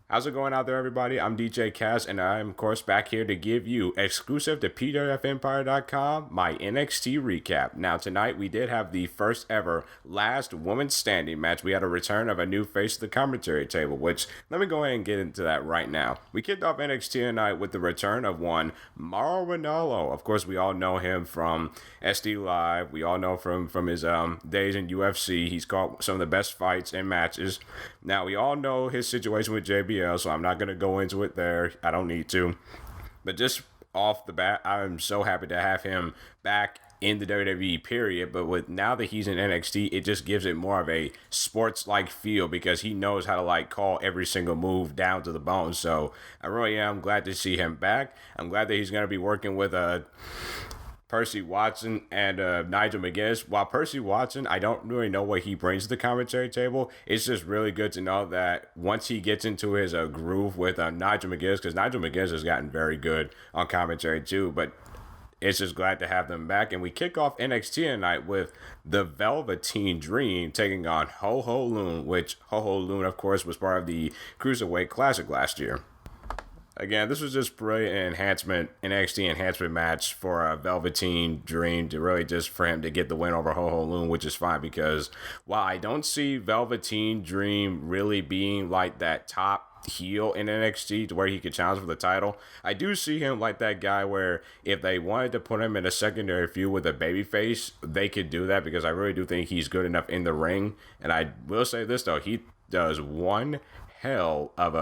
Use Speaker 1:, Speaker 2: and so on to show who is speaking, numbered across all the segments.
Speaker 1: How's it going out there, everybody? I'm DJ Kaz, and I'm, of course, back here to give you, exclusive to PWFEmpire.com, my NXT recap. Now, tonight, we did have the first ever last woman standing match. We had a return of a new face to the commentary table, which, let me go ahead and get into that right now. We kicked off NXT tonight with the return of one, Mauro Ranallo. Of course, we all know him from SD Live. We all know from his days in UFC. He's caught some of the best fights and matches. Now, we all know his situation with JBL, so I'm not going to go into it there. I don't need to. But just off the bat, I'm so happy to have him back in the WWE period. But with now that he's in NXT, it just gives it more of a sports-like feel because he knows how to call every single move down to the bone. So I really am glad to see him back. I'm glad that he's going to be working with Percy Watson and Nigel McGuinness. While Percy Watson, I don't really know what he brings to the commentary table. It's just really good to know that once he gets into his groove with Nigel McGuinness, because Nigel McGuinness has gotten very good on commentary too, but it's just glad to have them back. And we kick off NXT tonight with the Velveteen Dream taking on Ho Ho Lun, which Ho Ho Lun, of course, was part of the Cruiserweight Classic last year. Again, this was just brilliant NXT enhancement match for a Velveteen Dream to really just for him to get the win over Ho Ho Lun, which is fine because while I don't see Velveteen Dream really being like that top heel in NXT to where he could challenge for the title, I do see him like that guy where if they wanted to put him in a secondary feud with a babyface, they could do that because I really do think he's good enough in the ring. And I will say this though, he does one hell of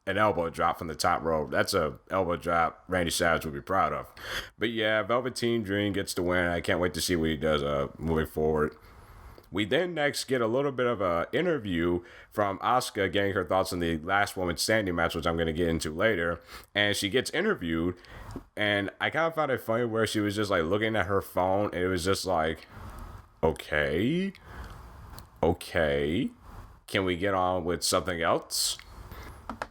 Speaker 1: an elbow drop from the top rope. That's a elbow drop Randy Savage would be proud of. But yeah, Velveteen Dream gets the win. I can't wait to see what he does moving forward. We then next get a little bit of an interview from Auska getting her thoughts on the last woman standing match, which I'm going to get into later. And she gets interviewed, and I kind of found it funny where she was just looking at her phone, and it was just like, okay, can we get on with something else?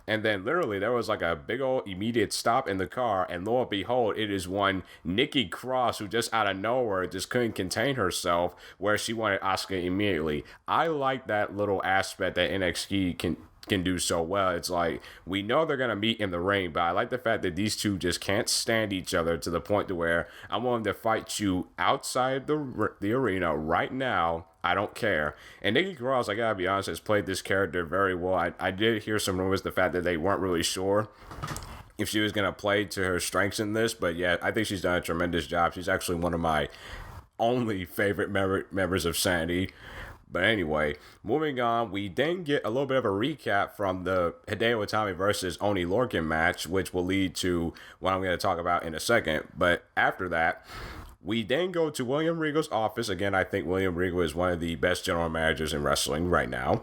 Speaker 1: And then literally there was a big old immediate stop in the car, and lo and behold, it is one Nikki Cross who just out of nowhere just couldn't contain herself where she wanted Auska immediately. I like that little aspect that NXT can do so well. It's we know they're gonna meet in the ring, but I like the fact that these two just can't stand each other to the point to where I'm willing to fight you outside the arena right now. I don't care. And Nikki Cross, I gotta be honest, has played this character very well. I did hear some rumors the fact that they weren't really sure if she was gonna play to her strengths in this, but yeah, I think she's done a tremendous job. She's actually one of my only favorite members of Sanity. But anyway, moving on, we then get a little bit of a recap from the Hideo Itami versus Oni Lorcan match, which will lead to what I'm going to talk about in a second. But after that, we then go to William Regal's office. Again, I think William Regal is one of the best general managers in wrestling right now.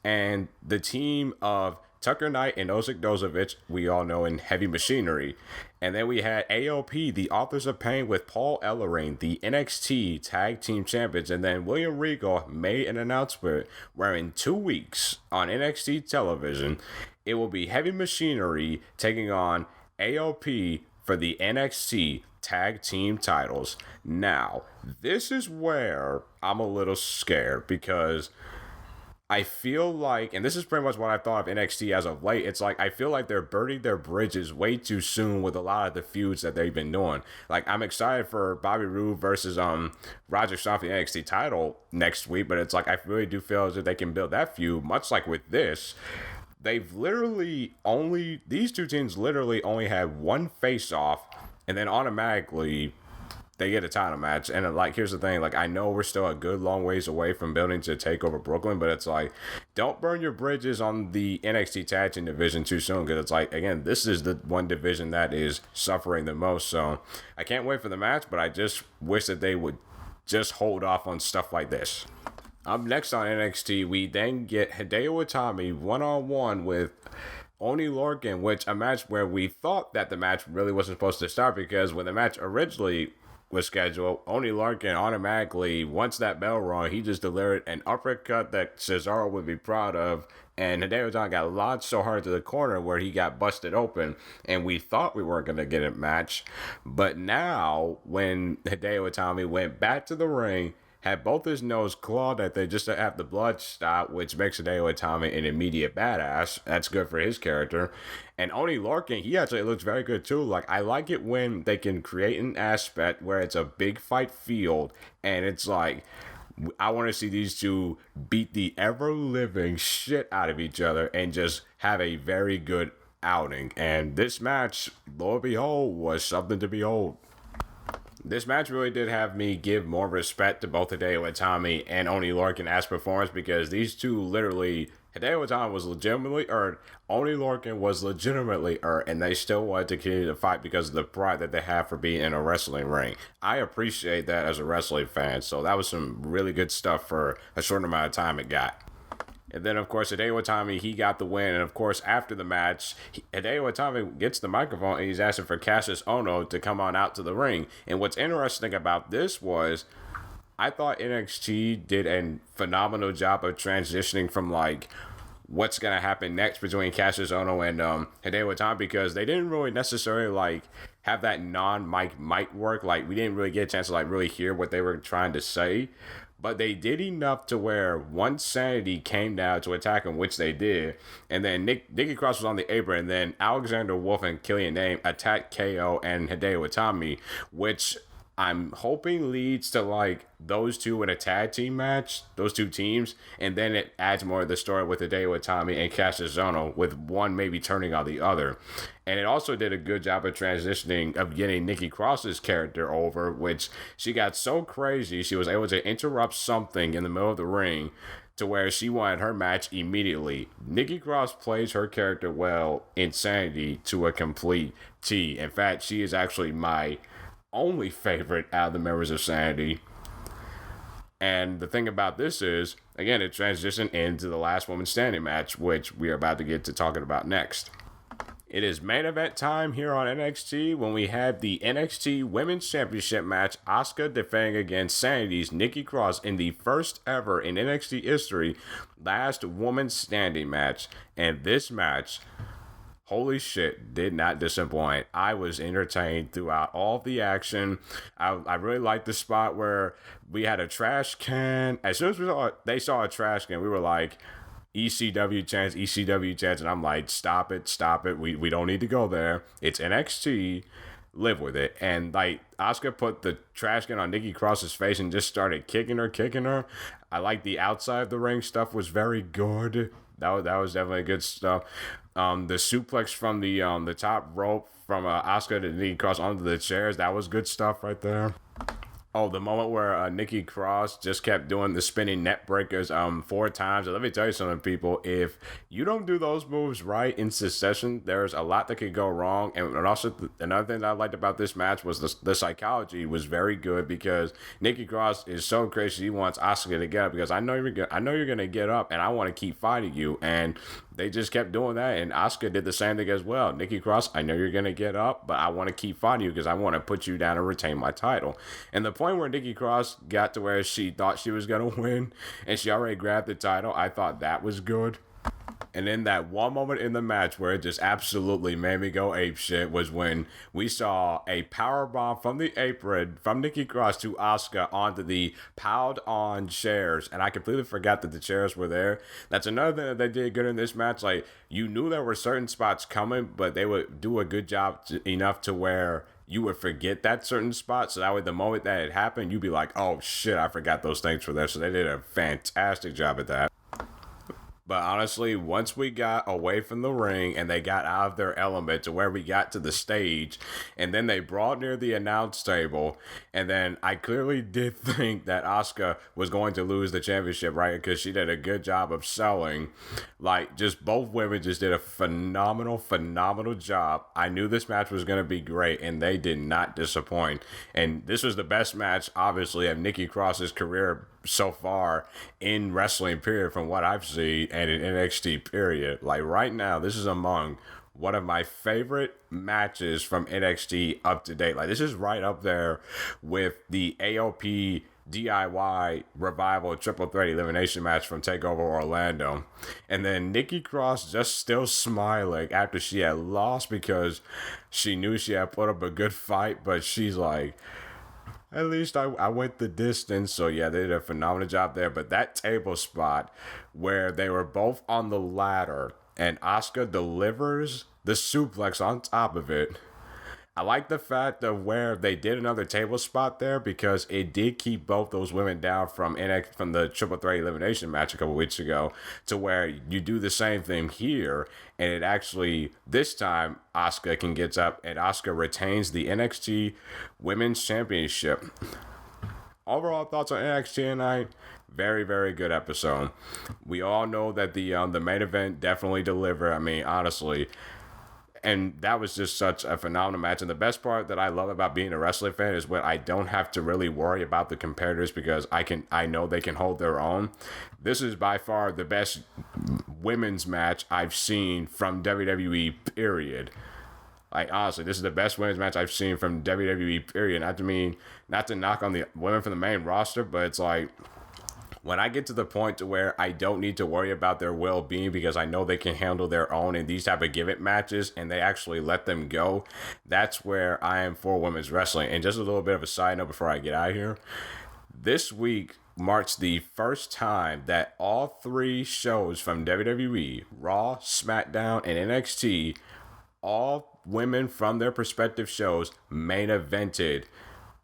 Speaker 1: And the team of Tucker Knight and Osik Dozovich, we all know in Heavy Machinery. And then we had AOP, the Authors of Pain, with Paul Ellering, the NXT Tag Team Champions. And then William Regal made an announcement where in 2 weeks on NXT television, it will be Heavy Machinery taking on AOP for the NXT Tag Team titles. Now, this is where I'm a little scared because I feel and this is pretty much what I thought of NXT as of late, it's I feel like they're burning their bridges way too soon with a lot of the feuds that they've been doing. I'm excited for Bobby Roode versus Roger Strong for the NXT title next week, but it's I really do feel as if they can build that feud, much like with this. They've these two teams literally only had one face-off, and then automatically they get a title match. And here's the thing, I know we're still a good long ways away from building to take over Brooklyn, but it's don't burn your bridges on the NXT Tag Team division too soon, because it's again, this is the one division that is suffering the most. So I can't wait for the match, but I just wish that they would just hold off on stuff like this. Up next on NXT, we then get Hideo Itami one-on-one with Oni Lorcan, which a match where we thought that the match really wasn't supposed to start, because when the match originally was scheduled, Oni Lorcan automatically, once that bell rung, he just delivered an uppercut that Cesaro would be proud of, and Hideo Itami got launched so hard to the corner where he got busted open, and we thought we weren't going to get a match. But now, when Hideo Itami went back to the ring, had both his nose clawed at they just to have the blood stop, which makes Hideo Itami an immediate badass. That's good for his character. And Oni Lorcan, he actually looks very good too. Like, I like it when they can create an aspect where it's a big fight field and it's like, I want to see these two beat the ever-living shit out of each other and just have a very good outing. And this match, lo and behold, was something to behold. This match really did have me give more respect to both Hideo Itami and Oni Lorcan as performers, because these two literally, Hideo Itami was legitimately earned, Oni Lorcan was legitimately earned, and they still wanted to continue to fight because of the pride that they have for being in a wrestling ring. I appreciate that as a wrestling fan, so that was some really good stuff for a short amount of time it got. And then, of course, Hideo Itami, he got the win. And, of course, after the match, Hideo Itami gets the microphone and he's asking for Cassius Ohno to come on out to the ring. And what's interesting about this was, I thought NXT did a phenomenal job of transitioning from, like, what's going to happen next between Cassius Ohno and Hideo Itami, because they didn't really necessarily, like, have that non-mic mic work. Like, we didn't really get a chance to, like, really hear what they were trying to say. But they did enough to where once Sanity came down to attack him, which they did, and then Nikki Cross was on the apron, and then Alexander Wolf and Killian Dane attacked KO and Hideo Itami, which I'm hoping leads to, like, those two in a tag team match, those two teams, and then it adds more of the story with Hideo Itami and Cassius Ohno, with one maybe turning on the other. And it also did a good job of transitioning, of getting Nikki Cross's character over, which she got so crazy, she was able to interrupt something in the middle of the ring to where she wanted her match immediately. Nikki Cross plays her character well in Sanity to a complete T. In fact, she is actually my only favorite out of the members of Sanity. And the thing about this is, again, it transitioned into the last woman standing match, which we are about to get to talking about next. It is main event time here on NXT when we have the NXT Women's Championship match, Auska defending against Sanity's Nikki Cross in the first ever in NXT history last woman standing match. And this match, holy shit, did not disappoint. I was entertained throughout all of the action. I really liked the spot where we had a trash can. As soon as they saw a trash can, we were like, ECW chance, and I'm like, stop it, we don't need to go there. It's NXT, live with it. And like, Auska put the trash can on Nikki Cross's face and just started kicking her. I like the outside of the ring stuff was very good. That was definitely good stuff. The suplex from the top rope from Auska to Nikki Cross onto the chairs, that was good stuff right there. Oh, the moment where Nikki Cross just kept doing the spinning net breakers 4 times. And let me tell you something, people. If you don't do those moves right in succession, there's a lot that could go wrong. And also, another thing that I liked about this match was the psychology was very good, because Nikki Cross is so crazy. She wants Auska to get up, because I know you're gonna get up, and I want to keep fighting you. And they just kept doing that, and Auska did the same thing as well. Nikki Cross, I know you're gonna get up, but I want to keep fighting you because I want to put you down and retain my title. And the point where Nikki Cross got to where she thought she was gonna win, and she already grabbed the title, I thought that was good. And then that one moment in the match where it just absolutely made me go apeshit was when we saw a powerbomb from the apron from Nikki Cross to Auska onto the piled-on chairs, and I completely forgot that the chairs were there. That's another thing that they did good in this match. Like, you knew there were certain spots coming, but they would do a good job enough to where you would forget that certain spot, so that way the moment that it happened, you'd be like, oh shit, I forgot those things were there. So they did a fantastic job at that. But honestly, once we got away from the ring and they got out of their element to where we got to the stage, and then they brought near the announce table, and then I clearly did think that Auska was going to lose the championship, right? Because she did a good job of selling. Like, just both women just did a phenomenal job. I knew this match was going to be great, and they did not disappoint. And this was the best match, obviously, of Nikki Cross's career so far in wrestling, period, from what I've seen, and in NXT, period. Like, right now, this is among one of my favorite matches from NXT up to date. Like, this is right up there with the AOP DIY Revival Triple Threat Elimination match from TakeOver Orlando. And then Nikki Cross just still smiling after she had lost, because she knew she had put up a good fight, but she's like, At least I went the distance. So yeah, they did a phenomenal job there. But that table spot where they were both on the ladder and Auska delivers the suplex on top of it. I like the fact of where they did another table spot there because it did keep both those women down from from the triple threat elimination match a couple weeks ago, to where you do the same thing here, and it actually this time Auska can get up and Auska retains the NXT Women's Championship. Overall thoughts on NXT tonight? Very, very good episode. We all know that the main event definitely delivered. I mean, honestly. And that was just such a phenomenal match. And the best part that I love about being a wrestling fan is when I don't have to really worry about the competitors because I know they can hold their own. This is by far the best women's match I've seen from WWE, period. Like, honestly, this is the best women's match I've seen from WWE, period. Not to knock on the women from the main roster, but it's like, when I get to the point to where I don't need to worry about their well-being because I know they can handle their own in these type of give-it matches and they actually let them go, that's where I am for women's wrestling. And just a little bit of a side note before I get out of here. This week marks the first time that all three shows from WWE, Raw, SmackDown, and NXT, all women from their respective shows main evented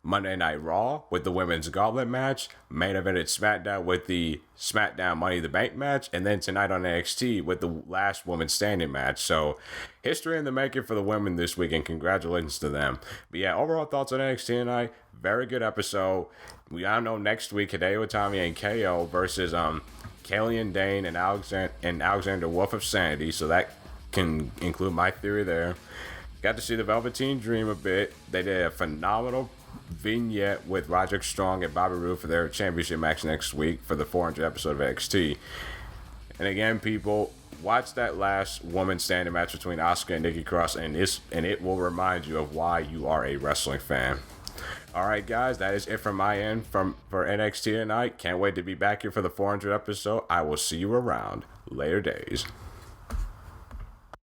Speaker 1: Monday Night Raw with the women's gauntlet match, main evented SmackDown with the SmackDown Money in the Bank match, and then tonight on NXT with the last woman standing match. So, history in the making for the women this week, and congratulations to them. But yeah, overall thoughts on NXT tonight, very good episode. We all know next week, Hideo Itami and KO versus Killian Dane and Alexander Wolf of Sanity, so that can include my theory there. Got to see the Velveteen Dream a bit. They did a phenomenal vignette with Roderick Strong and Bobby Roode for their championship match next week for the 400th episode of NXT. And again, people, watch that last woman standing match between Auska and Nikki Cross, and it will remind you of why you are a wrestling fan. All right, guys, that is it from my end for NXT tonight. Can't wait to be back here for the 400th episode. I will see you around. Later days.